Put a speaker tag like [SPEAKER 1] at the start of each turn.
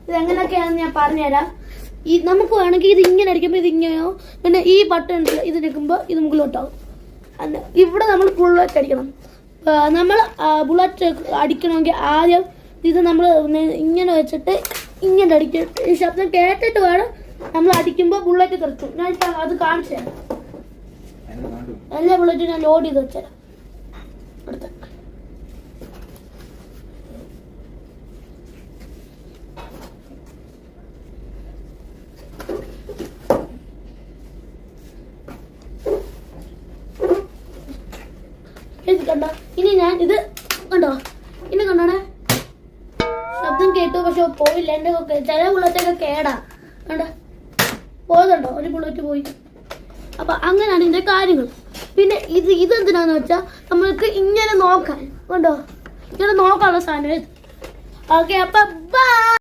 [SPEAKER 1] ഇതെങ്ങനെയൊക്കെയാണെന്ന് ഞാൻ പറഞ്ഞുതരാം. നമുക്ക് വേണമെങ്കിൽ ഇത് ഇങ്ങനെ അടിക്കുമ്പോൾ ഇത് ഇങ്ങനെയോ, പിന്നെ ഈ ബട്ടൺ ഇത് നിൽക്കുമ്പോൾ ഇത് മുകളിലോട്ടാവും. ഇവിടെ നമ്മൾ ബുള്ളറ്റ് അടിക്കണം. നമ്മൾ ബുള്ളറ്റ് അടിക്കണമെങ്കിൽ ആദ്യം ഇത് നമ്മൾ ഇങ്ങനെ വെച്ചിട്ട് ഇങ്ങനെ അടിച്ചിട്ട് ഈ ശബ്ദം കേട്ടിട്ട് വേണം നമ്മൾ അടിക്കുമ്പോൾ ബുള്ളറ്റ് തെറിച്ചു. ഞാൻ അത് കാണിച്ചു തരാം. എല്ലാ ബുള്ളറ്റും ഞാൻ ലോഡ് ചെയ്ത് വെച്ചുതരാം. അടുത്ത കണ്ടോ, ഇനി ഞാൻ ഇത് കണ്ടോ, ഇനി കണ്ടോണേ, ശബ്ദം കേട്ടു പക്ഷെ പോയില്ല. എന്റെ ചില ബുള്ളറ്റൊക്കെ കേടാ കണ്ടോ, പോയതുണ്ടോ, ഒരു ബുള്ളറ്റ് പോയി. അപ്പൊ അങ്ങനെയാണ് ഇതിന്റെ കാര്യങ്ങൾ. പിന്നെ ഇതെന്തിനാന്ന് വെച്ചാൽ നമ്മൾക്ക് ഇങ്ങനെ നോക്കാൻ, കണ്ടോ, ഇങ്ങനെ നോക്കാനുള്ള സാധനം. ഓക്കെ, അപ്പൊ ബൈ.